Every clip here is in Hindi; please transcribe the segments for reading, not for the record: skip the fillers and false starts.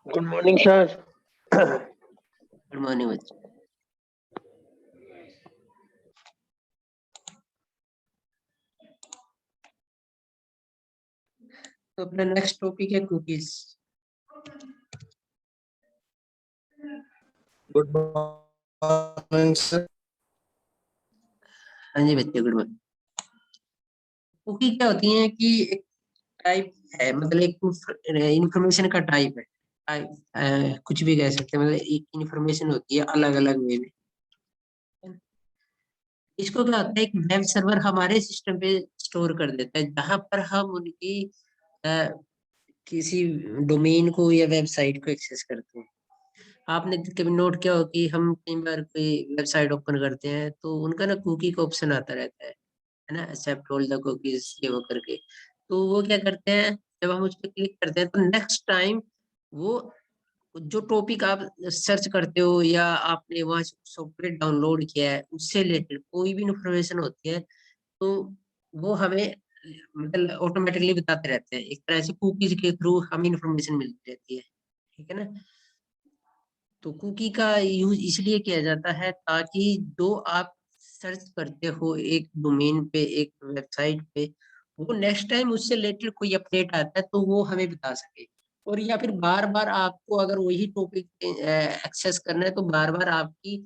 Good morning sir. Good morning बच्चे। तो अपना नेक्स्ट टॉपिक है कुकीज। Good morning sir. हाँ जी बच्चे, गुड मॉर्निंग। कुकी क्या होती है कि एक टाइप है, मतलब एक इंफॉर्मेशन का टाइप है। कुछ भी कह सकते हैं, मतलब एक इंफॉर्मेशन होती है अलग अलग वे में। इसको क्या होता है, एक वेब सर्वर हमारे सिस्टम पे स्टोर कर देता है, जहां पर हम उनकी अ, किसी डोमेन को या वेबसाइट को एक्सेस करते हैं। आपने कभी नोट किया हो कि हम कई बार कोई वेबसाइट ओपन करते हैं तो उनका ना कुकी का ऑप्शन आता रहता है ना, एक्सेप्ट ऑल द कुकीज ये वो करके। तो वो क्या करते हैं, जब हम उस पर क्लिक करते हैं तो नेक्स्ट टाइम वो जो टॉपिक आप सर्च करते हो या आपने वहाँ सॉफ्टवेयर डाउनलोड किया है उससे रिलेटेड कोई भी इंफॉर्मेशन होती है तो वो हमें मतलब ऑटोमेटिकली बताते रहते हैं। एक तरह से कुकीज के थ्रू हमें इंफॉर्मेशन मिलती रहती है, ठीक है ना। तो कुकी का यूज इसलिए किया जाता है ताकि जो आप सर्च करते हो एक डोमेन पे, एक वेबसाइट पे, वो नेक्स्ट टाइम उससे रिलेटेड कोई अपडेट आता है तो वो हमें बता सके। और या फिर बार बार आपको अगर वही टॉपिक एक्सेस करना है तो बार बार आपकी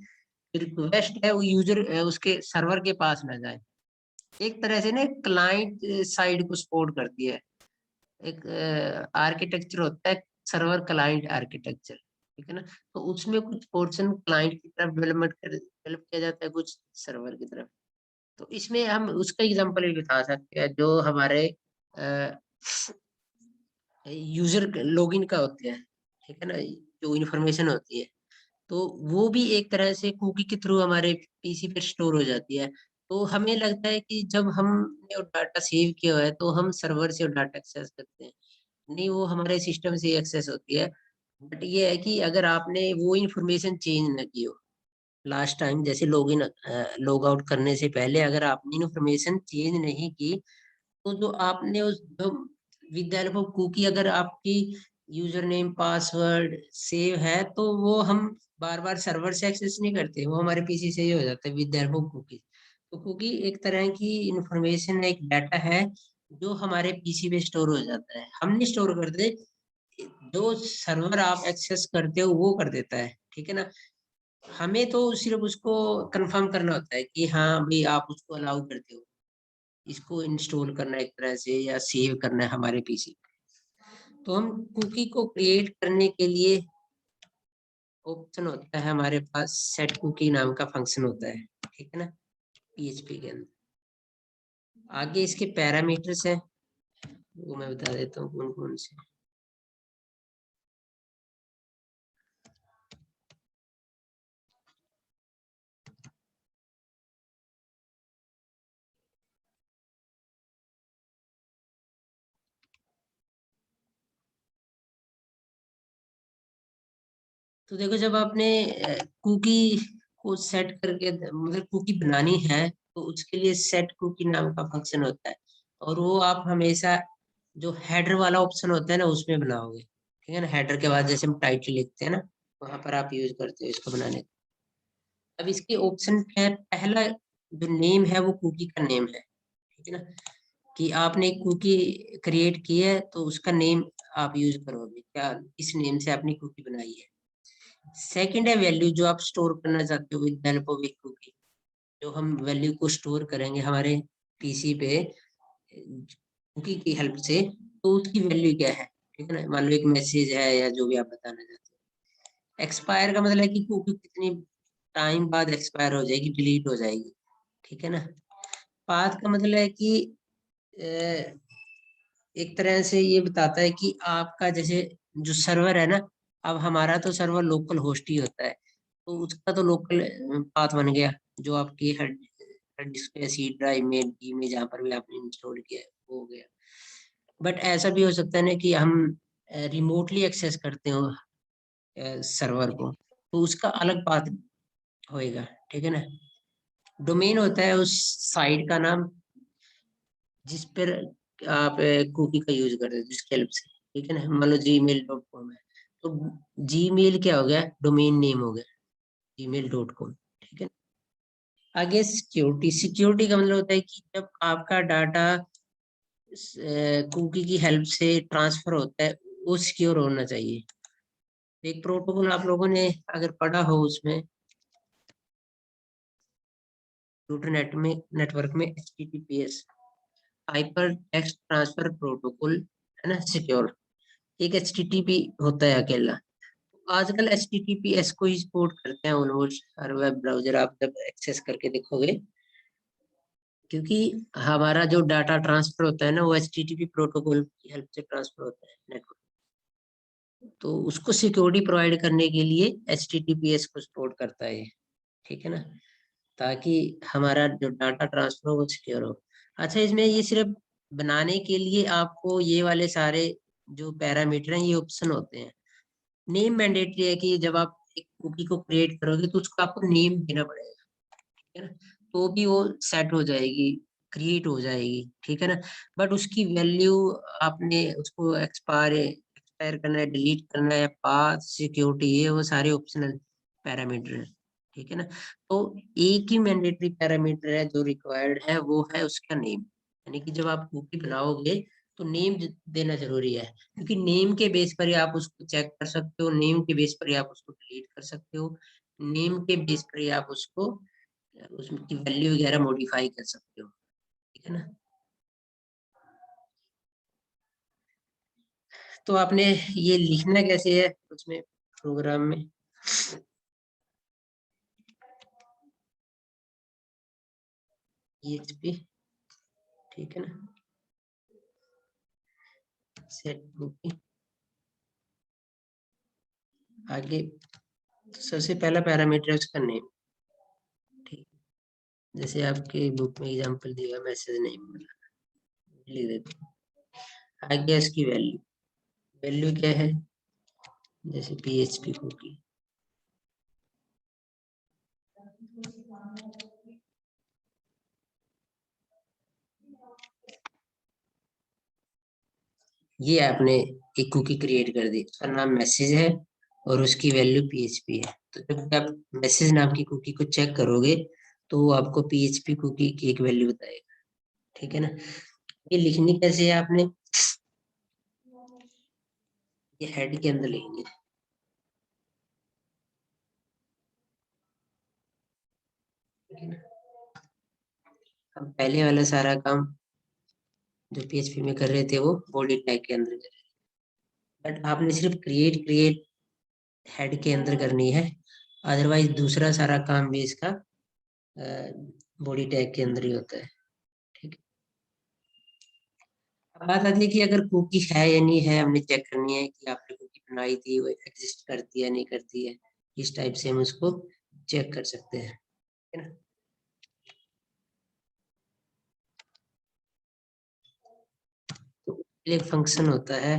रिक्वेस्ट है वो यूजर उसके सर्वर के पास ना जाए। एक तरह से ना क्लाइंट साइड को सपोर्ट करती है। एक आर्किटेक्चर होता है, सर्वर क्लाइंट आर्किटेक्चर, ठीक है ना। तो उसमें कुछ पोर्शन क्लाइंट की तरफ डेवलप किया जाता है, कुछ सर्वर की तरफ। तो इसमें हम उसका एग्जांपल भी बता सकते हैं, जो हमारे यूजर लॉगिन का होते हैं, ठीक है ना, जो इंफॉर्मेशन होती है तो वो भी एक तरह से कुकी के थ्रू हमारे पीसी पे स्टोर हो जाती है। तो हमें लगता है कि जब हमने वो डाटा सेव किया हुआ है तो हम सर्वर से वो डाटा एक्सेस करते हैं, नहीं वो हमारे सिस्टम से एक्सेस होती है। बट ये है कि अगर आपने वो इंफॉर्मेशन चेंज ना की हो लास्ट टाइम, जैसे लॉग इन लॉग आउट करने से पहले अगर आपने इंफॉर्मेशन चेंज नहीं की तो जो आपने उस जो with the help of cookie अगर आपकी यूजर नेम पासवर्ड सेव है तो वो हम बार बार सर्वर से एक्सेस नहीं करते, वो हमारे पीसी से ही हो जाता है with the help of cookie. तो कुकी एक तरह की इंफॉर्मेशन, एक डाटा है जो हमारे पीसी पे स्टोर हो जाता है। हम नहीं स्टोर करते, जो सर्वर आप एक्सेस करते हो वो कर देता है, ठीक है ना। हमें तो सिर्फ उसको कंफर्म करना होता है कि हाँ भाई आप उसको अलाउ करते हो, इसको इंस्टॉल करना है एक तरह से या सेव करना है हमारे पीसी। तो हम कुकी को क्रिएट करने के लिए ऑप्शन होता है हमारे पास, सेट कुकी नाम का फंक्शन होता है, ठीक है ना, पीएचपी के अंदर। आगे इसके पैरामीटर्स हैं, वो मैं बता देता हूँ कौन कौन से। तो देखो, जब आपने कुकी को सेट करके मतलब कुकी बनानी है तो उसके लिए सेट कुकी नाम का फंक्शन होता है, और वो आप हमेशा जो हेडर वाला ऑप्शन होता है ना उसमें बनाओगे, ठीक है ना। हेडर के बाद जैसे हम टाइटल लिखते हैं ना, वहां पर आप यूज करते हो इसको बनाने का। अब इसके ऑप्शन है, पहला जो नेम है वो कुकी का नेम है, ठीक है ना, कि आपने एक कुकी क्रिएट की है तो उसका नेम आप यूज करोगे, क्या इस नेम से आपने कुकी बनाई है। सेकंड है वैल्यू, जो आप स्टोर करना चाहते हो विद हेल्प ऑफ एक कुकी, जो हम वैल्यू को स्टोर करेंगे हमारे पीसी पे कुकी की हेल्प से, तो उसकी वैल्यू क्या है, ठीक है ना। मान लो एक मैसेज है या जो भी आप बताना चाहते हो। एक्सपायर का मतलब है कि कुकी कितनी टाइम बाद एक्सपायर हो जाएगी, डिलीट हो जाएगी, ठीक है ना। पाथ का मतलब है कि एक तरह से ये बताता है कि आपका जैसे जो सर्वर है ना, अब हमारा तो सर्वर लोकल होस्ट ही होता है तो उसका तो लोकल पाथ बन गया, जो आपकी हार्ड डिस्क पे, सी ड्राइव में, डी में, जहाँ पर भी आपने इंस्टॉल किया है वो हो गया। बट ऐसा भी हो सकता है ना कि हम रिमोटली एक्सेस करते हो सर्वर को, तो उसका अलग पाथ होएगा, ठीक है ना। डोमेन होता है उस साइट का नाम जिस पर आप कुकी का यूज करते हो, जिसकी हेल्प से, ठीक है ना। मान लो gmail.com है तो जीमेल क्या हो गया, डोमेन नेम हो गया gmail.com। ठीक है। आगे सिक्योरिटी, सिक्योरिटी का मतलब होता है कि जब आपका डाटा कुकी की हेल्प से ट्रांसफर होता है वो सिक्योर होना चाहिए। एक प्रोटोकॉल आप लोगों ने अगर पढ़ा हो उसमें, कंप्यूटर नेटवर्क में HTTPS, hyper text transfer protocol, है ना, सिक्योर। एक HTTP होता है अकेला। आजकल HTTPS को ही सपोर्ट करते हैं ऑलमोस्ट हर वेब ब्राउजर, आप जब एक्सेस करके देखोगे, क्योंकि हमारा जो डाटा ट्रांसफर होता है ना वो HTTP प्रोटोकॉल की हेल्प से ट्रांसफर होता है नेटवर्क। तो उसको सिक्योरिटी प्रोवाइड करने के लिए HTTPS को सपोर्ट करता है ये। ठीक है ना, ताकि हमारा जो डाटा ट्रांसफर हो वो सिक्योर हो। अच्छा, इसमें ये सिर्फ बनाने के लिए आपको ये वाले सारे जो पैरामीटर हैं ये ऑप्शन होते हैं। नेम मैंडेटरी है कि जब आप एक कुकी को क्रिएट करोगे तो उसको आपको नेम देना पड़ेगा। ठीक है ना, तो भी वो सेट हो जाएगी, क्रिएट हो जाएगी। ठीक है ना, बट उसकी वैल्यू आपने उसको एक्सपायर करना है, डिलीट करना है, पाथ, सिक्योरिटी, ये वो सारे ऑप्शनल पैरामीटर है। ठीक है ना, तो एक ही मैंडेटरी पैरामीटर है जो रिक्वायर्ड है, वो है उसका नेम। यानी कि जब आप कुकी बनाओगे तो नेम देना जरूरी है, क्योंकि नेम के बेस पर ही आप उसको चेक कर सकते हो, नेम के बेस पर ही आप उसको डिलीट कर सकते हो, नेम के बेस पर ही आप उसको उसकी वैल्यू वगैरह मॉडिफाई कर सकते हो। ठीक है ना, तो आपने ये लिखना कैसे है उसमें प्रोग्राम में, PHP। ठीक है ना, सेट कुकी। आगे तो सबसे पहला पैरामीटर है उसका नेम। ठीक, जैसे आपके बुक में एग्जांपल दिया मैसेज नेम, लिख देते हैं। आगे इसकी वैल्यू, वैल्यू क्या है, जैसे PHP कुकी। ये आपने एक कुकी क्रिएट कर दी, उसका नाम मैसेज है और उसकी वैल्यू PHP है। तो जब आप मैसेज नाम की कुकी को चेक करोगे तो वो आपको PHP कुकी की एक वैल्यू बताएगा। ठीक है ना, ये लिखनी कैसे है आपने, ये हेड के अंदर लिखनी है। ठीक है ना, हम पहले वाला सारा काम जो PHP में कर रहे थे वो बॉडी टैग के अंदर कर रहे थे, बट आपने सिर्फ क्रिएट क्रिएट हेड के अंदर करनी है, अदरवाइज दूसरा सारा काम भी इसका बॉडी टैग के अंदर ही होता है। ठीक है, अब बात आती है कि अगर कुकी है या नहीं है, हमने चेक करनी है कि आपने कुकी बनाई थी वो एग्जिस्ट करती है नहीं करती है। इस टाइप से हम उसको चेक कर सकते हैं। है ना, तो एक फंक्शन होता है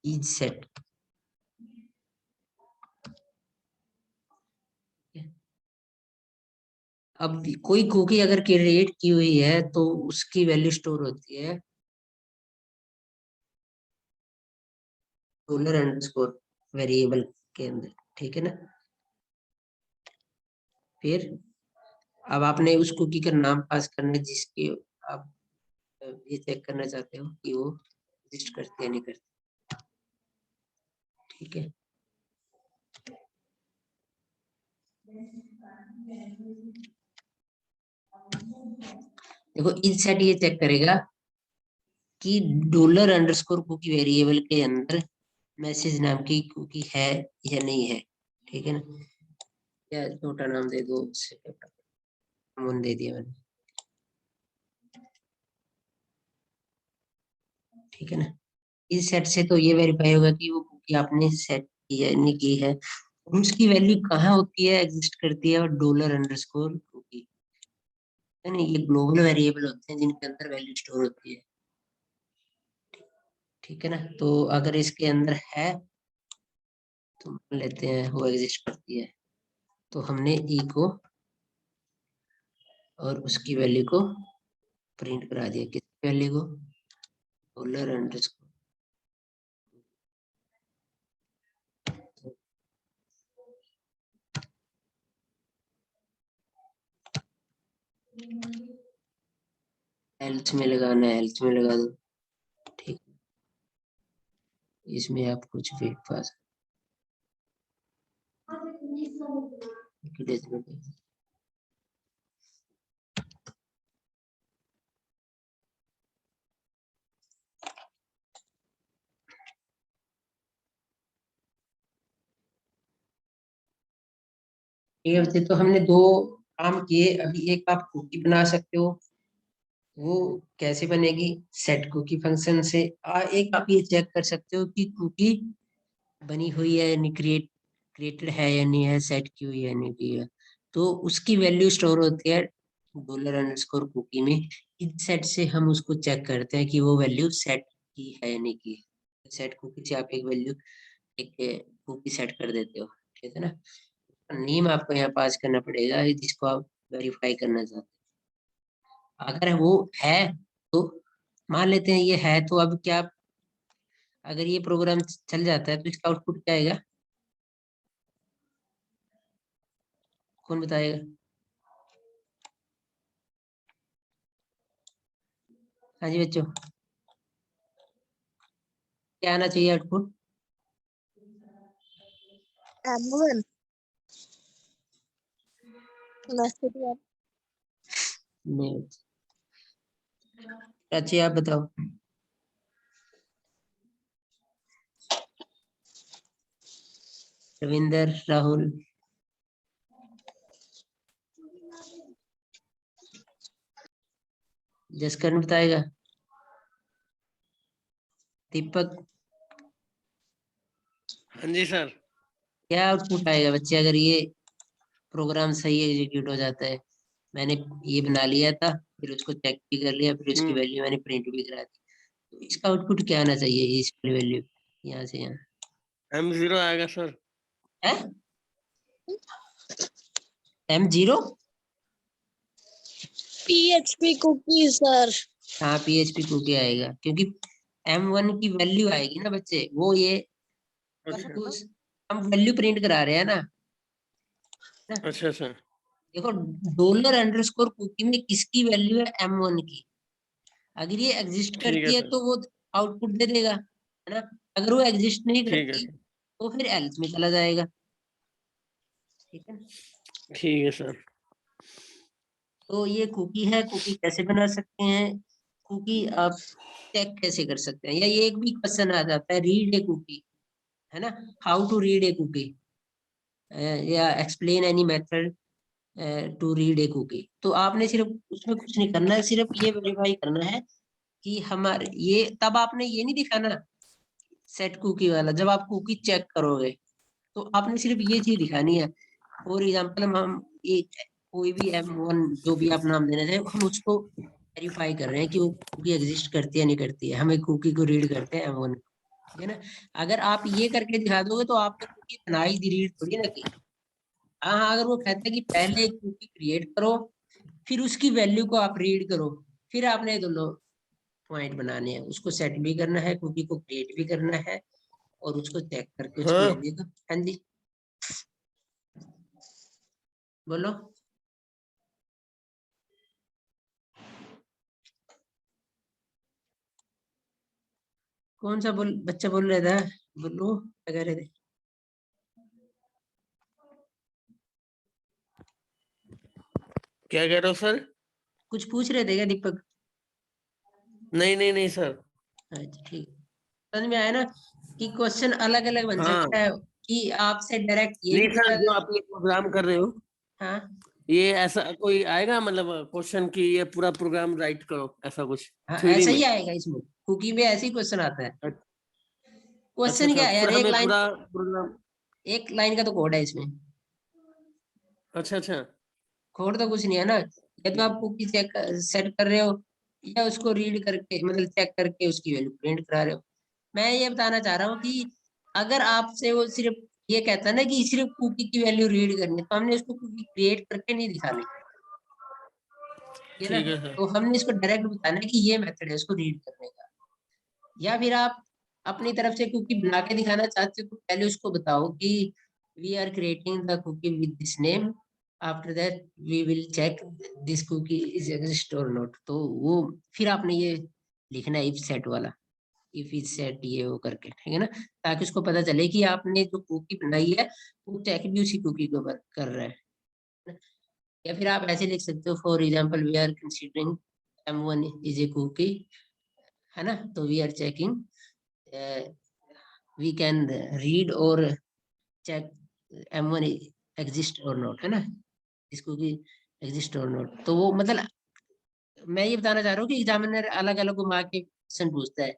इज सेट। अब कोई कुकी अगर क्रिएट की हुई है तो उसकी वैल्यू स्टोर होती है $_ वेरिएबल के अंदर। ठीक है ना, फिर अब आपने उस कुकी का नाम पास करना है जिसके आप ये चेक करना चाहते हो कि वो एग्जिस्ट करती है नहीं करती। ठीक है, देखो इज सेट ये चेक करेगा कि $_ कुकी वेरिएबल के अंदर मैसेज नाम की कुकी है या नहीं है। ठीक है ना, या छोटा नाम दे दो, उससे अमन दे दिया मैंने। ठीक है ना, इस सेट से तो ये वेरीफाई होगा कि वो कुकी आपने सेट की है नहीं की है, और उसकी वैल्यू कहाँ होती है, एग्जिस्ट करती है, और $_ कुकी, है ना, ये ग्लोबल वेरिएबल होते हैं जिनके अंदर वैल्यू स्टोर होती है। ठीक है ना, तो अगर इसके अंदर है तो मान लेते हैं वो एग्जिस्ट करती है, तो हमने ई को और उसकी वैल्यू को प्रिंट करा दिया, किस वैल्यू को, $_ हेल्थ में लगाना है, हेल्थ में लगा दो, ठीक। इसमें आप कुछ भी पास ठीक है बच्चे, तो हमने दो काम किए। अभी एक आप कुकी बना सकते हो, वो कैसे बनेगी, सेट कुकी फंक्शन से। एक आप ये चेक कर सकते हो कि कुकी बनी हुई है यानी क्रिएटेड है या नहीं है, सेट की हुई है या नहीं की है। तो उसकी वैल्यू स्टोर होती है $_ कुकी में। इस सेट से हम उसको चेक करते हैं कि वो वैल्यू सेट की है या नहीं की है। सेट कुकी से आप एक वैल्यू, एक कुकी सेट कर देते हो, ठीक है ना। नेम आपको यहाँ पास करना पड़ेगा जिसको आप वेरीफाई करना चाहते हैं। अगर वो है तो मान लेते हैं ये है, तो अब क्या, अगर ये प्रोग्राम चल जाता है तो इसका आउटपुट क्या आएगा, कौन बताएगा? हाँ जी बच्चों, क्या आना चाहिए आउटपुट? M1 नहीं, अच्छी आप बताओ। रविंदर, राहुल, जसकरण बताएगा, दीपक, हाँ जी सर। क्या आउटपुट आएगा बच्चे अगर ये प्रोग्राम सही एग्जीक्यूट हो जाता है? मैंने ये बना लिया था, फिर उसको चेक भी कर लिया, फिर उसकी वैल्यू मैंने प्रिंट भी करा दी, तो इसका आउटपुट क्या आना चाहिए, इस वैल्यू यहाँ से यहाँ? M0 आएगा सर। है M0? PHP cookie sir. हाँ PHP कुकी आएगा, क्योंकि M1 की वैल्यू आएगी ना बच्चे, वो ये अच्छा हम वैल्यू प्रिंट करा रहे हैं ना। अच्छा सर। देखो $_ कुकी में किसकी वैल्यू है, M1 की। अगर ये एग्जिस्ट ठीक है करती है सर। तो वो आउटपुट दे देगा, है ना। अगर वो एग्जिस्ट नहीं ठीक है करती सर। तो फिर एल्स में चला जाएगा, ठीक है। ठीक है सर। तो ये कुकी है, कुकी कैसे बना सकते हैं, कुकी आप चेक कैसे कर सकते हैं, या ये एक भी क्वेश्चन आ जाता है, रीड ए कुकी, है ना, how to read a cookie, या explain any method to read a cookie. तो आपने सिर्फ उसमें कुछ नहीं करना है, सिर्फ ये वेरीफाई करना है कि हमारे ये, तब आपने ये नहीं दिखाना सेट कुकी वाला, जब आप कुकी चेक करोगे तो आपने सिर्फ ये चीज दिखानी है। फॉर एग्जाम्पल हम एक कोई भी M1 जो भी आप नाम देना चाहे, हम उसको वेरीफाई कर रहे हैं कि वो कुकी एग्जिस्ट करती है नहीं करती है, हम एक कुकी को रीड करते हैं M1, ठीक है ना। अगर आप ये करके दिखा दोगे तो आपने कुकी बनाई दी, रीड थोड़ी ना की। हाँ हाँ, अगर वो कहते हैं कि पहले एक कुकी क्रिएट करो, फिर उसकी वैल्यू को आप रीड करो, फिर आपने ये दोनों पॉइंट बनाने हैं, उसको सेट भी करना है, कुकी को क्रिएट भी करना है, और उसको चेक करके उसकी हाँ वैल्यू को, हाँ जी बोलो। कौन सा बच्चा बोल रहा था, बोलो क्या कह रहे थे? क्या कह रहे हो सर? कुछ पूछ रहे थे क्या दीपक? नहीं नहीं नहीं सर। अच्छा ठीक, समझ में आया ना कि क्वेश्चन अलग अलग बन हाँ सकता है, कि आपसे डायरेक्ट ये भी नहीं सर, पूछा जो जा। आप ये प्रोग्राम कर रहे हो, हाँ ये ऐसा कोई आएगा मतलब क्वेश्चन की ये पूरा प्रोग्राम राइट करो, ऐसा कुछ हाँ, 3D ऐसा ही में? आएगा इसमें, कुकी में ऐसे ही क्वेश्चन आता है। अच्छा क्वेश्चन अच्छा, क्या है यार, फिर हमें पूरा प्रोग्राम। एक लाइन का तो कोड है इसमें, अच्छा अच्छा। कोड तो कुछ नहीं है ना। या तो आप कुकी चेक सेट कर रहे हो, या उसको रीड करके मतलब चेक करके उसकी वैल्यू प्रिंट करा रहे हो। मैं ये बताना चाह रहा हूँ कि अगर आपसे वो सिर्फ ये कहता है ना कि सिर्फ कुकी की वैल्यू रीड करनी है, तो हमने उसको कुकी क्रिएट करके नहीं दिखानी, ये ना। ठीक है सर। तो हमने इसको डायरेक्ट बताना है कि ये मेथड है उसको रीड करने का। या फिर आप अपनी तरफ से कुकी बना के दिखाना चाहते हो तो पहले उसको बताओ कि we are creating the cookie with this name, after that we will check this cookie is exist or not. तो वो फिर आपने ये लिखना है इफ सेट वाला, इफ इज सेट ये वो करके, ठीक है ना, ताकि उसको पता चले कि आपने जो कुकी बनाई है वो चेक भी उसी कुकी को कर रहा है। या फिर आप ऐसे लिख सकते हो, for example we are considering M1 is a cookie, है ना, तो we are checking, we can read और check M1 exist or not, है ना, इसको कि एग्जिस्ट और नॉट। तो वो मतलब मैं ये बताना चाह रहा हूँ कि एग्जामिनर अलग अलग घुमा के क्वेश्चन पूछता है।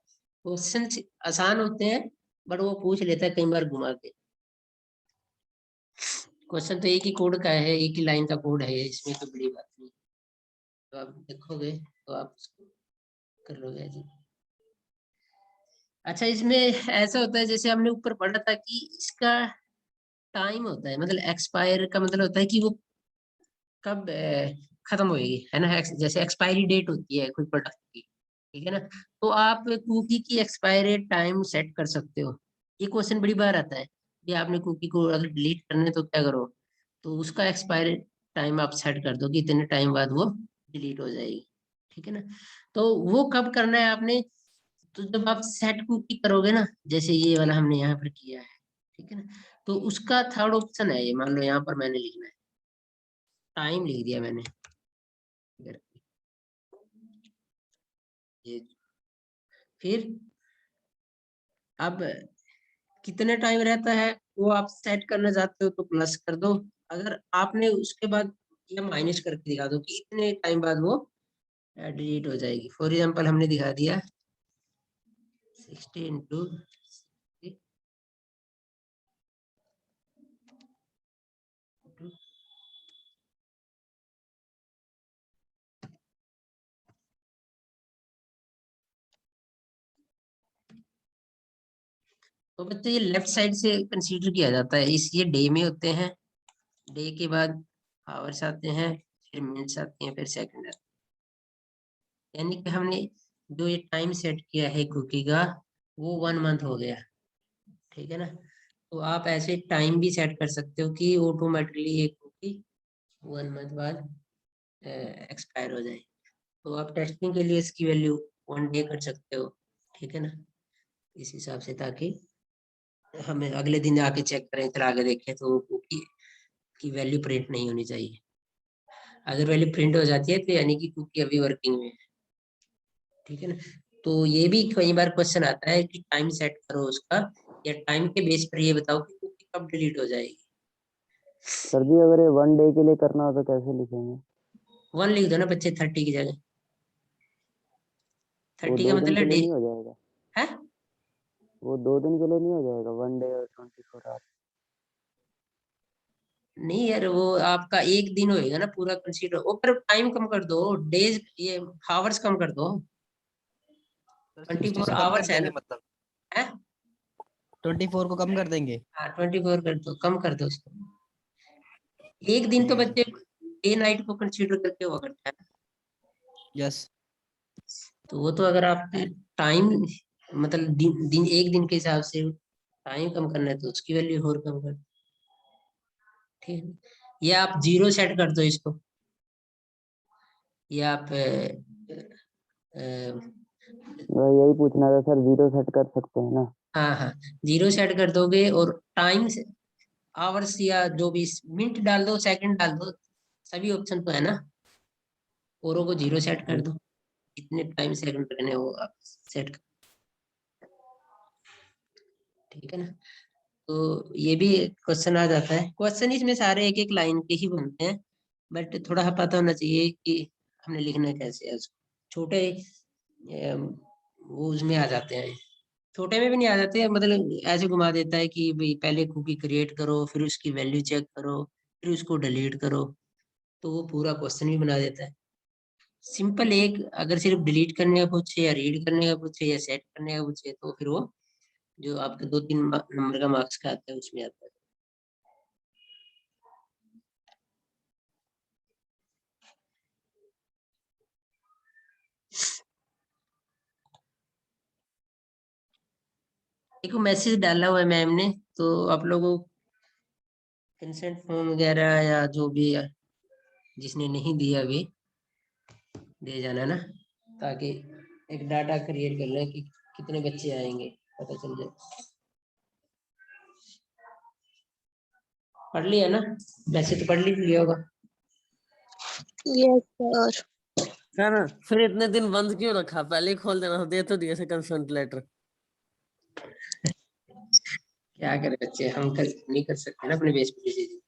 क्वेश्चन आसान होते हैं बट वो पूछ लेता है कई बार घुमा के। क्वेश्चन तो एक ही कोड का है, एक ही लाइन का कोड है, इसमें तो बड़ी बात नहीं। तो आप देखोगे तो आप उसको कर लोगे जी। अच्छा, इसमें ऐसा होता है जैसे हमने ऊपर पढ़ा था कि इसका टाइम होता है, मतलब एक्सपायर का मतलब होता है कि वो कब खत्म होएगी, है ना, जैसे एक्सपायरी डेट होती है कोई प्रोडक्ट की, ठीक है ना। तो आप कुकी की एक्सपायरी टाइम सेट कर सकते हो। ये क्वेश्चन बड़ी बार आता है कि आपने कुकी को अगर डिलीट करना है तो क्या करो, तो उसका एक्सपायरी टाइम आप सेट कर दो कि इतने टाइम बाद वो डिलीट हो जाएगी, ठीक है ना। तो वो कब करना है आपने, तो जब आप सेट कुकी करोगे ना, जैसे ये वाला हमने यहाँ पर किया है, ठीक है ना, तो उसका थर्ड ऑप्शन है ये, मान लो यहाँ पर मैंने लिखना है, टाइम लिख दिया मैंने, ये फिर अब कितने टाइम रहता है वो आप सेट करना चाहते हो तो प्लस कर दो, अगर आपने उसके बाद या माइनस करके दिखा दो कि इतने टाइम बाद वो डिलीट हो जाएगी। फॉर एग्जांपल हमने दिखा दिया 60 इंटू, तो बच्चे ये लेफ्ट साइड से कंसीडर किया जाता है, इस ये डे में होते हैं, डे के बाद आवर्स आते हैं, फिर मिनट्स आते हैं, फिर सेकंड आते हैं, यानी कि हमने जो ये टाइम सेट किया है कुकी का वो 1 मंथ हो गया, ठीक है ना। तो आप ऐसे टाइम भी सेट कर सकते हो कि ऑटोमेटिकली ये कुकी 1 मंथ बाद एक्सपायर हो जाए। तो आप टेस्टिंग के लिए इसकी वैल्यू 1 डे कर सकते हो, ठीक है ना, इस हिसाब से, ताकि हमें अगले दिन आके चेक करें फिर आगे देखें तो कुकी की वैल्यू प्रिंट नहीं होनी चाहिए। अगर वैल्यू प्रिंट हो जाती है तो यानी कि कुकी अभी वर्किंग में है, ठीक है ना। तो ये भी कई बार क्वेश्चन आता है कि टाइम सेट करो उसका, या टाइम के बेस पर ये बताओ कि कुकी कब डिलीट हो जाएगी। सर जी अगर ये 1 डे के लिए करना हो तो कैसे लिखेंगे? 1 लिख दो ना बच्चे 30 की जगह। वो 30 का 2 दिन के मतलब लिए डे नहीं हो जाएगा? है। वो 2 दिन के लिए नहीं हो जाएगा, 1 डे और 24 आवर? नहीं यार, वो आपका एक दिन होएगा ना पूरा कंसीडर, ऊपर टाइम कम कर दो, डेज ये आवर्स कम कर दो, 24 64 कम कर आवर्स है देंगे ना, मतलब? है 24 को कम कर देंगे? हाँ 24 कर दो, कम कर दो उसको। एक दिन तो ठीक है बच्चे सर। डे नाइट को कंसीडर करके हुआ करता है, यस। तो वो तो अगर आप टाइम मतलब दिन एक दिन के हिसाब से टाइम कम करना है तो उसकी वैल्यू और कम कर, ठीक है। या आप 0 सेट कर दो इसको, या आप यही पूछना था सर, 0 सेट कर सकते हैं ना? हाँ हाँ 0 सेट कर दोगे और टाइम आवर्स या जो भी मिनट डाल दो, सेकंड डाल दो, सभी ऑप्शन तो है ना, औरों को 0 सेट कर दो, कितने टाइम सेकंड रखने हो आप सेट कर, ठीक है ना। तो ये भी क्वेश्चन आ जाता है, क्वेश्चन इसमें सारे एक एक लाइन के ही बनते हैं, बट थोड़ा पता होना चाहिए कि हमने लिखना कैसे है उसको। छोटे वो उसमें आ जाते हैं, छोटे में भी नहीं आ जाते हैं, मतलब ऐसे घुमा देता है कि भाई पहले कुकी क्रिएट करो, फिर उसकी वैल्यू चेक करो, फिर उसको डिलीट करो, तो वो पूरा क्वेश्चन भी बना देता है। सिंपल एक अगर सिर्फ डिलीट करने का पूछे या रीड करने का पूछे या सेट करने का पूछे तो फिर वो जो आपके 2-3 नंबर का मार्क्स का आता है उसमें आता है। देखो मैसेज डाला हुआ है मैम ने, तो आप लोगों कंसेंट फॉर्म वगैरह या जो भी है, जिसने नहीं दिया अभी दे जाना ना, ताकि एक डाटा क्रिएट कर लें कि कितने बच्चे आएंगे, पता चल जाए। पढ़ लिया ना? वैसे तो पढ़ लिया होगा। Yes, sir. सर फिर इतने दिन बंद क्यों रखा, पहले ही खोल देना था, दे तो दिए थे कंसेंट लेटर। क्या करे बच्चे, हम नहीं कर सकते ना अपने बेस पे डिसीजन।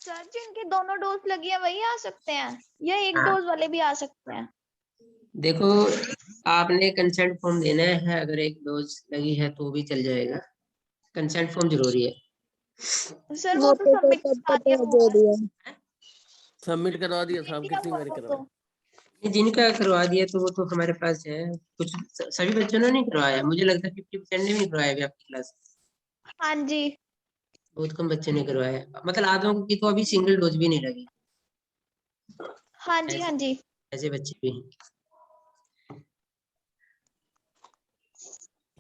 सर जिनके दोनों डोज लगी है वही आ सकते हैं या एक हाँ। डोज वाले भी आ सकते हैं? देखो, आपने कंसेंट फॉर्म देना है, अगर एक डोज लगी है तो भी चल जाएगा, कंसेंट फॉर्म जरूरी है। सर वो वो तो तो सबमिट तब करा तक दिया हुआ दे है। दिया। सबमिट करवा दिया था, सबमिट आप किया कितनी हुआ बार है वो करवाए? तो। जिनका करवा दिया तो वो तो हमारे पास है, कुछ सभी बच्चों ने नहीं करवाया, मुझे लगता है 50% ने भी नहीं करवाया अभी आपकी क्लास। हाँ जी। बहुत कम बच्चों ने करवाया, मतलब आधों की तो अभी सिंगल डोज भी नहीं लगी। हाँ जी, ऐसे हाँ जी। ऐसे बच्चे भी हैं।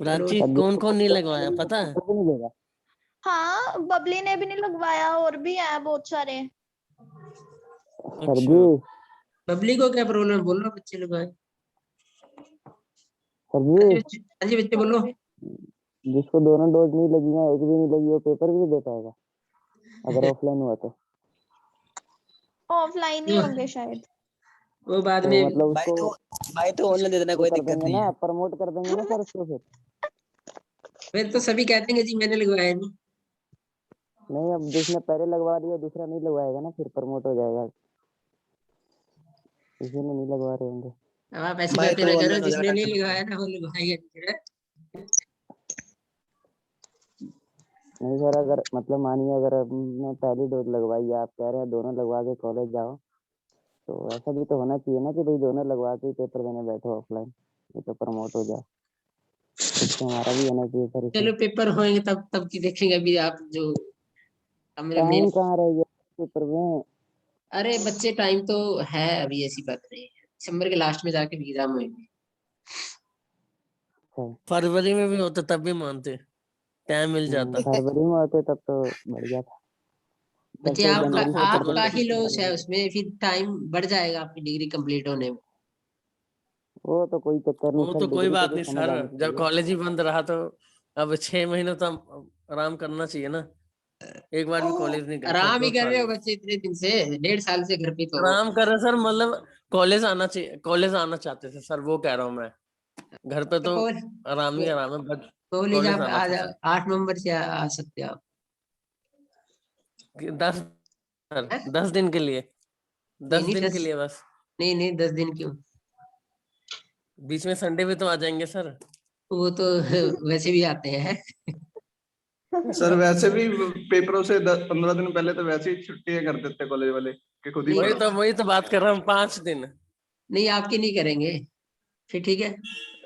प्राची चलो, कौन कौन नहीं लगवाया पता है? तो मिलेगा। हाँ बबली ने भी नहीं लगवाया, और भी है बहुत सारे। सर जी, अच्छा पब्लिक को क्या प्रॉब्लम है, बोलो बच्चे लोग आए। सर हाँ जी, जी बच्चे, हाँ जी बच्चे बोलो। जिसको दोनों डोज नहीं लगी है, एक भी नहीं लगी, वो पेपर भी दे पाएगा अगर ऑफलाइन हुआ तो। ऑफलाइन ही होंगे शायद। वो बाद तो में मतलब भाई उसको तो ऑनलाइन दे देना, वो कोई कर दिक्कत देंगे नहीं ना, है। प्रमोट कर देंगे ना सर उसको फिर। फिर तो सभी कहते हैं जी मैंने लगवाया नहीं। नहीं, अब जिसने पहले लगवा दिया दूसरा नहीं लगवाएगा ना, फिर प्रमोट हो जाएगा, इसी ने नहीं लगवा रहे होंगे। अब आप ऐसी भाई बातें तो ना करो, ऑनलाइन हो जाएगा, जिसने नहीं टेंशन मत लो। लगवाया ना वो लगवाएगा नहीं। नहीं सर, अगर मतलब मानिए अगर आपने पहली डोज लगवाई है, आप कह रहे हैं दोनों लगवा के कॉलेज जाओ, तो ऐसा भी तो होना चाहिए ना कि भाई दोनों लगवा के ही पेपर देने बैठो ऑफलाइन, ये तो प्रमोट हो जाए। कुछ तो हमारा भी होना चाहिए सर इसमें। चलो पेपर होएंगे तब की देखेंगे, अभी आप जो अब मेरा मेन। टाइम कहाँ रह गया पेपर में? अरे बच्चे टाइम तो है, अभी ऐसी बात नहीं है, दिसंबर के लास्ट में जाके एग्जाम होंगे। अच्छा, फरवरी में भी होता तब भी मानते, टाइम मिल जाता। फरवरी में होते तब तो बढ़िया था, तब बच्चे तो आपका जनवरी से नवंबर कर आपका देते ही कॉलेज। लॉस है, थे। उसमें फिर टाइम बढ़ जाएगा आपकी डिग्री कंप्लीट होने में। वो तो कोई चक्कर नहीं वो सर, तो कोई डिग्री को बात तो नहीं समझ सर, आनी जब चाहिए। कॉलेज ही बंद रहा तो अब 6 महीने तो आराम करना चाहिए ना। एक बार भी कॉलेज नहीं गए सर आराम ही 2 साल कर रहे हो में। बच्चे इतने दिन से, 1.5 साल से घर पे तो हो। आराम कर रहे सर, मतलब कॉलेज आना चाहिए, कॉलेज आना चाहते थे सर, वो कह रहा हूँ मैं। घर पे तो तो आराम ही आराम है, बट कॉलेज कॉलेज आप आना था आज सर। 8 नवंबर से आ सकते हो आप। 10 सर, हैं? 10 दिन के लिए, नहीं 10 नहीं दिन के 10, लिए बस। नहीं नहीं 10 दिन क्यों? बीच में संडे भी तो आ जाएंगे सर। वो तो वैसे भी आते हैं। सर वैसे भी पेपरों से 10-15 दिन पहले तो वैसे ही छुट्टियां कर देते हैं कॉलेज वाले कि खुद ही नहीं पढ़ो। वही तो बात कर रहा हूँ, 5 दिन। नहीं आपके नहीं करेंगे, फिर ठीक है।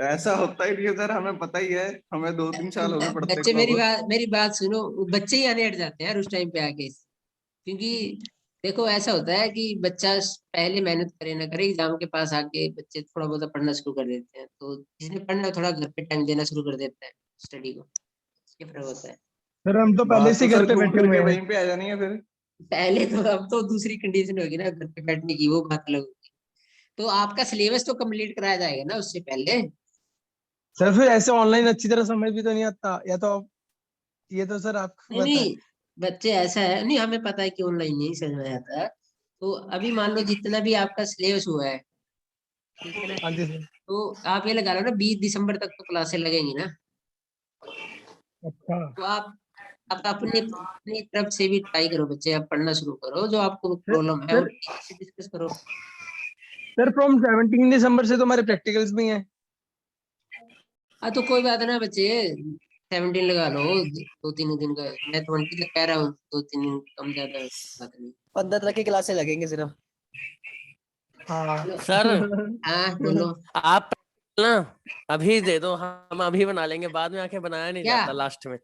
ऐसा होता ही नहीं है सर, हमें पता ही है, हमें 2-3 साल हो गए पढ़ते बच्चे प्रॉपर। मेरी बात सुनो, वो बच्चे ही आने हट जाते हैं यार उस टाइम पे आके, क्योंकि देखो ऐसा होता है कि बच्चा पहले मेहनत करे ना करे, एग्जाम के पास आके बच्चे थोड़ा बहुत पढ़ना शुरू कर देते हैं, तो जिसने पढ़ना है थोड़ा घर पे टाइम देना शुरू कर देता है स्टडी को, ये फर्क होता है। सर हम तो पहले बात से तो ही घर सर पे घूम बैठे फिर हुए के हैं। वहीं पे आ जानी है फिर। पहले तो, अब तो दूसरी कंडीशन होगी ना घर पे बैठने की, वो बात अलग होगी। तो आपका सिलेबस तो कंप्लीट कराया जाएगा ना उससे पहले। सर फिर ऐसे ऑनलाइन अच्छी तरह समझ भी तो नहीं आता, या तो ये तो सर आपको नहीं पता है। नहीं बच्चे, ऐसा है नहीं, हमें पता है कि ऑनलाइन नहीं समझ में आता है। तो अभी मान लो जितना भी आपका सिलेबस हुआ है, ठीक है ना, हाँ जी सर। तो आप ये लगा लो ना 20 दिसंबर तक तो क्लासें लगेंगी ना। अच्छा तो आप अपनी तरफ से भी ट्राई करो, बच्चे आप पढ़ना शुरू करो, जो आपको सर प्रॉब्लम है वो सर टीचर से डिस्कस करो। सर फ्रॉम 17 दिसंबर से तो हमारे प्रैक्टिकल्स भी हैं। हाँ तो कोई बात ना बच्चे, 17 लगा लो, 2-3 दिन का, मैं 20 तक कह रहा हूँ, 2-3 दिन कम ज्यादा बात नहीं। 15 तक की क्लासें लगेंगी सिर्फ। हाँ चलो, सर हाँ बोलो। आप ना अभी दे दो, हम अभी बना लेंगे, बाद में आके बनाया नहीं क्या जाता, लास्ट में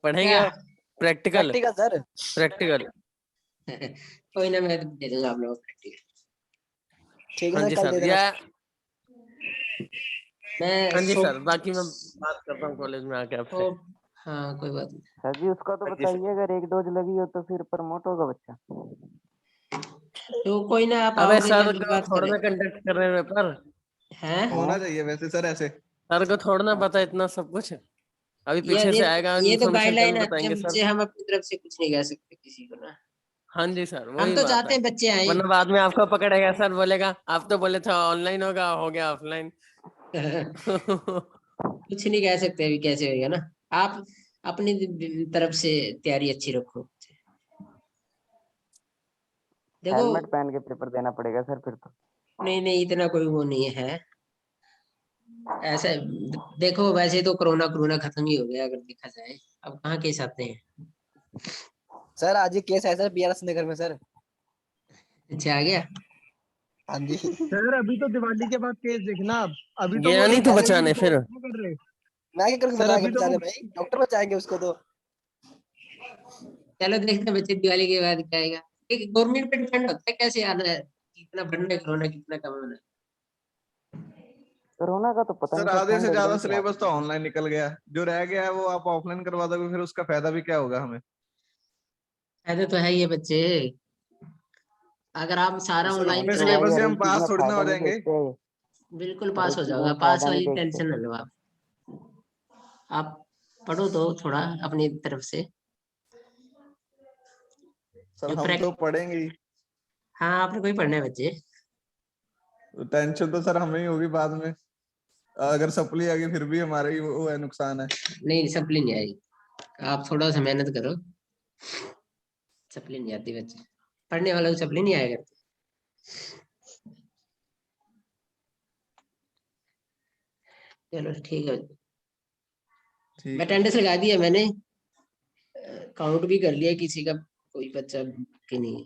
पढ़ेंगे क्या? आप। Practical, practical sir. प्रैक्टिकल। कोई ना, मैं दे दूंगा आप लोगों को प्रैक्टिकल। ठीक है हाँ सर, जी कल दे सर, देना। या मैं हाँ जी सो, सर, बाकी मैं बात करता हूँ कॉलेज में आके सो आपसे। हाँ कोई बात नहीं। सर जी उसका तो बाकी से- बताइए, अगर एक डोज लगी हो तो फिर प्रमोट होगा बच्चा? तो कोई ना, आप अबे आओगे सर जब को बात थोड़ा ना करें। कंडक्ट कर रहे हैं पेपर। हैं? होना चाहिए वैसे सर ऐसे। सर को थोड़ा ना पता इतना सब कुछ। अभी ये पीछे ये से आएगा ये तो इन्फॉर्मेशन गाइडलाइन तभी आती है बताएंगे मुझसे, सर। हम अपनी तरफ से कुछ नहीं कह सकते किसी को ना। हाँ जी सर, हम वही तो बात चाहते है। हैं बच्चे आए। वरना बाद में आपको पकड़ेगा सर, बोलेगा आप तो बोले थे ऑनलाइन होगा, हो गया ऑफलाइन। कुछ नहीं कह सकते अभी कैसे होगा ना। आप अपनी तरफ से तैयारी अच्छी रखो। देखो, हेलमेट पहन के पेपर देना पड़ेगा सर फिर तो। नहीं नहीं इतना कोई वो नहीं है ऐसा। देखो वैसे तो कोरोना कोरोना खत्म ही हो गया अगर देखा जाए, अब कहाँ केस आते हैं। सर आज ही केस है सर BRS नगर में सर। अच्छा आ गया। हाँ जी। सर अभी तो दिवाली के बाद केस देखना आप, अभी तो गया वो नहीं तो रिकवरी बचाने फिर। वो कर रहे। मैं क्या करूँ सर बता के अभी तो बेचारे वो भाई, डॉक्टर बचाएंगे उसको तो। चलो देखते हैं बच्चे दिवाली के बाद क्या आएगा। गवर्नमेंट पे डिपेंड होता है कैसे आना है, कितना बढ़ना है कोरोना, कितना कम होना है। कोरोना का तो पता सर नहीं सर, आधे से ठंड ज्यादा एकदम से आ सिलेबस तो गई। ऑनलाइन निकल गया, जो रह गया है वो आप ऑफलाइन करवा दोगे, फिर उसका फायदा भी क्या होगा हमें? फायदा तो है ही है बच्चे, अगर आप तो सारा सर ऑनलाइन उतने नहीं भाई, सिलेबस से कराएंगे। हर हम एक चीज में पास थोड़ी ना फायदा हो नहीं जाएंगे। देखते। बिल्कुल हर पास एक हो चीज में जाओगा, पास फायदा नहीं वाली देखते। टेंशन ना लो आप पढ़ो तो थोड़ा अपनी तरफ से सर जो हम तो पढ़ेंगे ही। हाँ आपने कोई पढ़ना है बच्चे। टेंशन तो सर हमें ही होगी बाद में, अगर सप्ली आ गई फिर भी हमारा ही वो है, नुकसान है। नहीं सप्ली नहीं आएगी, आप थोड़ा सा मेहनत करो। सप्ली नहीं आती बच्चे, पढ़ने वालों को सप्ली नहीं आएगा। चलो ठीक है, ठीक है। अटेंडेंस लगा दिया मैंने, काउंट भी कर लिया किसी का कोई बच्चा कि नहीं।